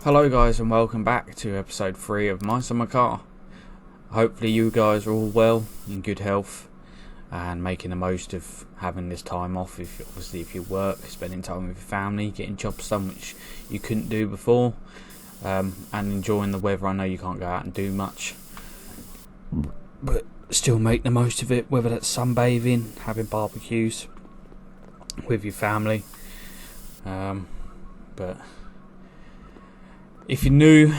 Hello guys, and welcome back to episode 3 of My Summer Car. Hopefully you guys are all well, in good health, and making the most of having this time off. If you work, spending time with your family, getting jobs done which you couldn't do before, and enjoying the weather. I know you can't go out and do much, but still make the most of it, whether that's sunbathing, having barbecues with your family. But if you're new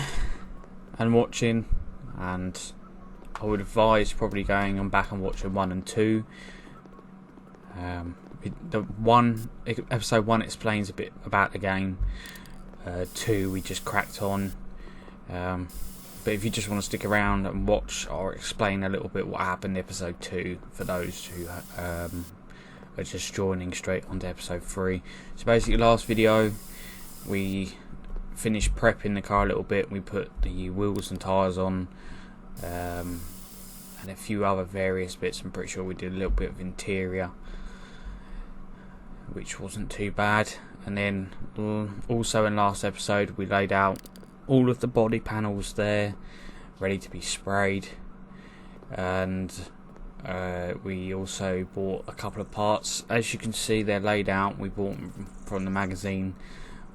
and watching, and I would advise probably going on back and watching 1 and 2. Episode 1 explains a bit about the game. 2 we just cracked on. But if you just want to stick around and watch, I'll explain a little bit what happened in episode 2 for those who are just joining straight onto episode 3. So basically, last video we finished prepping the car a little bit. We put the wheels and tyres on, and a few other various bits. I'm pretty sure we did a little bit of interior, which wasn't too bad. And then also in last episode we laid out all of the body panels there ready to be sprayed, and we also bought a couple of parts. As you can see, they're laid out. We bought them from the magazine.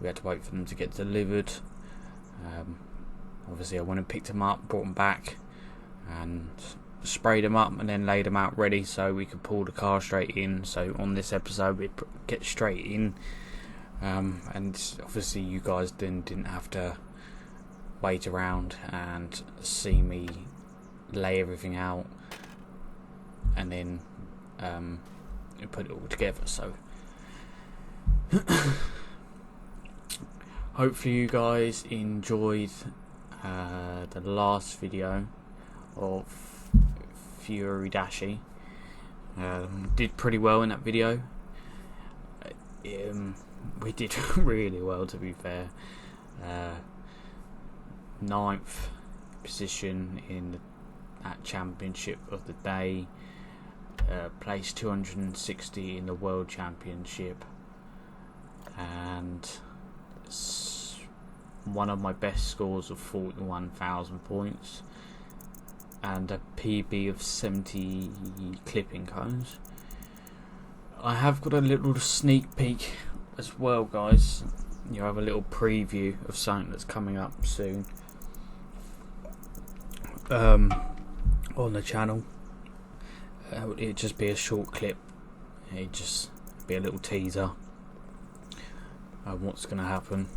We had to wait for them to get delivered. Obviously I went and picked them up, brought them back and sprayed them up, and then laid them out ready so we could pull the car straight in. So on this episode we get straight in, and obviously you guys then didn't have to wait around and see me lay everything out and then put it all together. So hopefully you guys enjoyed the last video of Fury Dashi. Did pretty well in that video. We did really well, to be fair. 9th position in that championship of the day. Place 260 in the World Championship, and one of my best scores of 41,000 points, and a PB of 70 clipping cones. I have got a little sneak peek as well, guys. You have a little preview of something that's coming up soon on the channel. It'd just be a short clip. It'd just be a little teaser of what's going to happen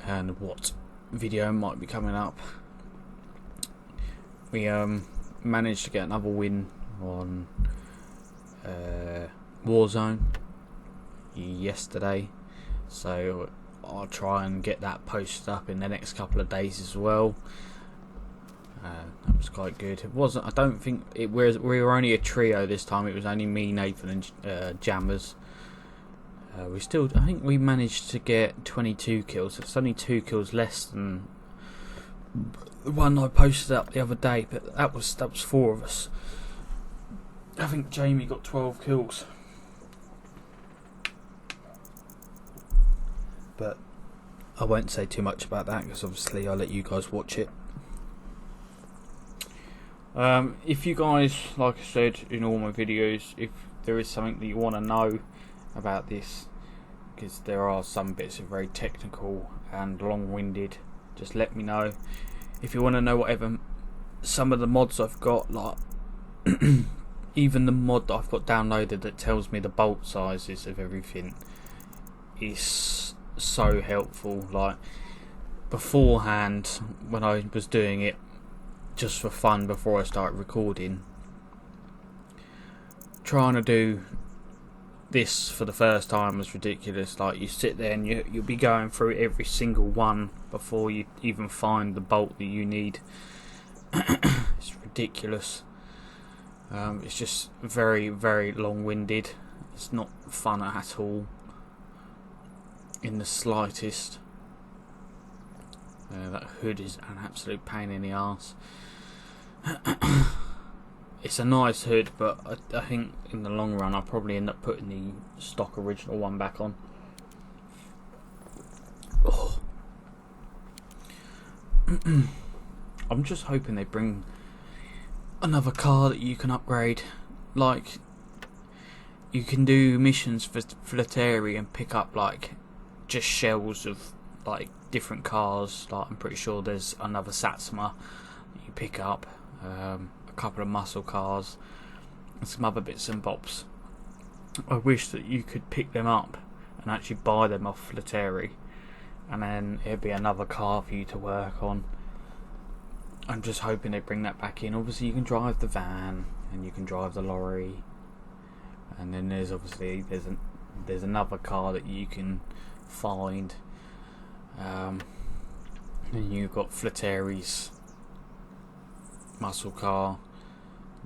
and what video might be coming up. We managed to get another win on Warzone yesterday, so I'll try and get that posted up in the next couple of days as well. That was quite good. It wasn't. I don't think it was. We were only a trio this time. It was only me, Nathan, and Jammers. I think we managed to get 22 kills. It's only 2 kills less than the one I posted up the other day, but that was 4 of us. I think Jamie got 12 kills. But I won't say too much about that because obviously I'll let you guys watch it. If you guys, like I said in all my videos, if there is something that you want to know about this, because there are some bits that are very technical and long-winded, just let me know. If you want to know whatever, some of the mods I've got, like even the mod that I've got downloaded that tells me the bolt sizes of everything, is so helpful. Like beforehand, when I was doing it just for fun before I started recording, trying to do this for the first time was ridiculous. Like you sit there and you'll be going through every single one before you even find the bolt that you need. It's ridiculous. It's just very, very long-winded. It's not fun at all in the slightest. That hood is an absolute pain in the arse. It's a nice hood, but I think in the long run I'll probably end up putting the stock original one back on. Oh. I'm just hoping they bring another car that you can upgrade. Like, you can do missions for Flattery and pick up like just shells of like different cars. Like, I'm pretty sure there's another Satsuma that you pick up, a couple of muscle cars, and some other bits and bobs. I wish that you could pick them up and actually buy them off Flattery, and then it'd be another car for you to work on. I'm just hoping they bring that back in. Obviously you can drive the van and you can drive the lorry, and then there's another car that you can find, and you've got Flattery's muscle car.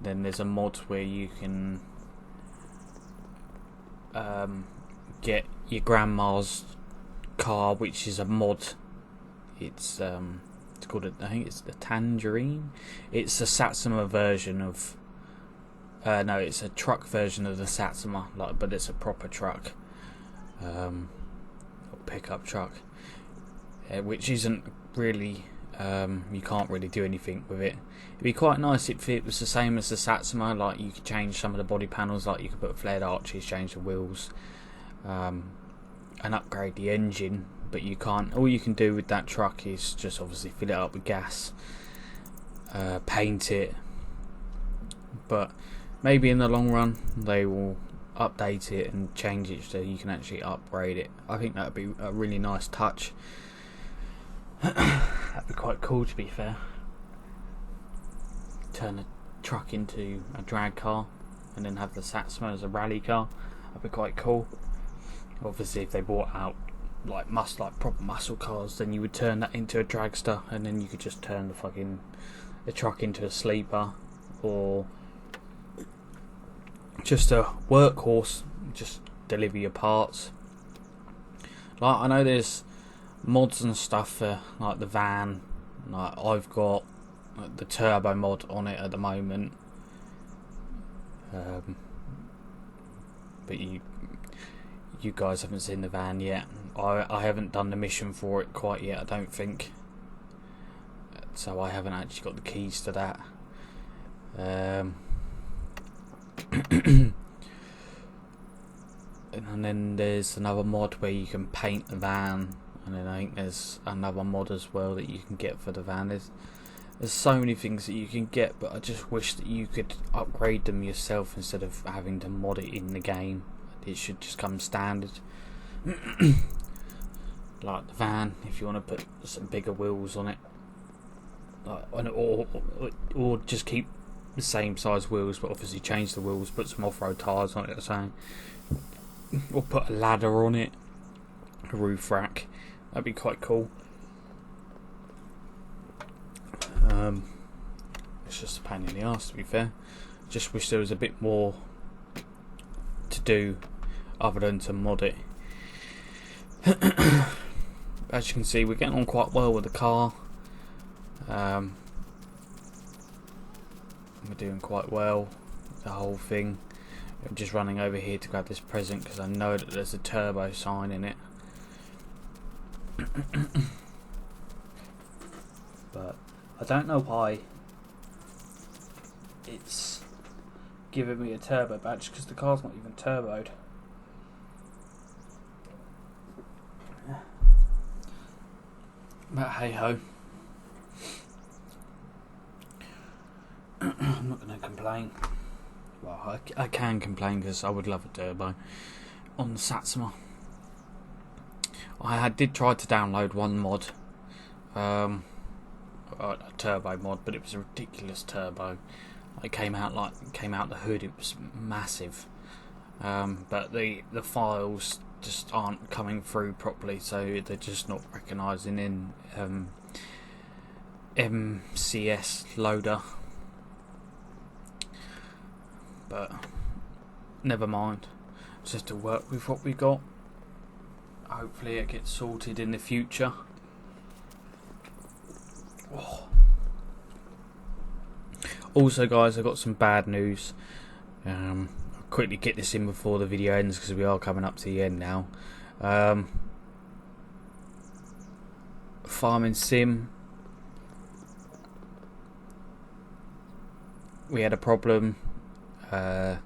Then there's a mod where you can get your grandma's car, which is a mod. It's called I think it's the Tangerine. It's a Satsuma version of no, it's a truck version of the Satsuma, but it's a proper truck, pickup truck, which isn't really you can't really do anything with it. It'd be quite nice if it was the same as the Satsuma, like you could change some of the body panels, like you could put flared arches, change the wheels, and upgrade the engine. But you can't. All you can do with that truck is just obviously fill it up with gas, paint it. But maybe in the long run they will update it and change it so you can actually upgrade it. I think that would be a really nice touch. That'd be quite cool, to be fair. Turn a truck into a drag car and then have the Satsuma as a rally car. That'd be quite cool. Obviously if they brought out like proper muscle cars, then you would turn that into a dragster, and then you could just turn the truck into a sleeper, or just a workhorse, just deliver your parts. Like, I know there's mods and stuff for like the van. Like, I've got the turbo mod on it at the moment, but you guys haven't seen the van yet. I haven't done the mission for it quite yet, I don't think, so I haven't actually got the keys to that. And then there's another mod where you can paint the van, and then I think there's another mod as well that you can get for the van. There's so many things that you can get, but I just wish that you could upgrade them yourself instead of having to mod it in the game. It should just come standard. Like the van, if you want to put some bigger wheels on it, or just keep the same size wheels, but obviously change the wheels, put some off-road tyres on it or something, or put a ladder on it, a roof rack. That'd be quite cool. It's just a pain in the arse, to be fair. Just wish there was a bit more to do other than to mod it. As you can see, we're getting on quite well with the car. We're doing quite well with the whole thing. I'm just running over here to grab this present because I know that there's a turbo sign in it. But I don't know why it's giving me a turbo badge, because the car's not even turboed. But hey ho. I'm not going to complain. Well, I can complain because I would love a turbo on the Satsuma. I did try to download one mod, a turbo mod, but it was a ridiculous turbo. It came out the hood. It was massive, but the files just aren't coming through properly, so they're just not recognising in MCS loader. But never mind, just to work with what we got. Hopefully it gets sorted in the future. Oh. Also guys, I've got some bad news. I'll quickly get this in before the video ends because we are coming up to the end now. Farming Sim we had a problem. I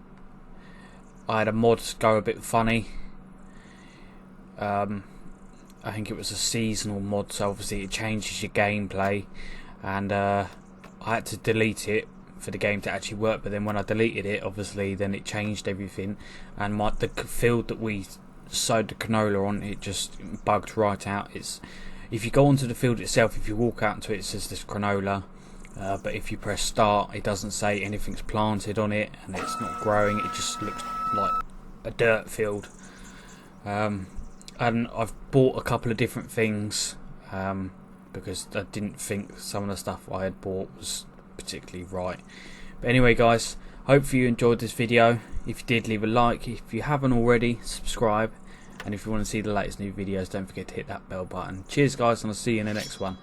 had a mod go a bit funny. I think it was a seasonal mod, so obviously it changes your gameplay, and I had to delete it for the game to actually work. But then when I deleted it, obviously then it changed everything, and the field that we sowed the canola on, it just bugged right out. If you go onto the field itself, if you walk out into it, it says this canola, but if you press start, it doesn't say anything's planted on it, and it's not growing. It just looks like a dirt field. And I've bought a couple of different things because I didn't think some of the stuff I had bought was particularly right. But anyway guys, hopefully you enjoyed this video. If you did, leave a like. If you haven't already, subscribe. And if you want to see the latest new videos, don't forget to hit that bell button. Cheers guys, and I'll see you in the next one.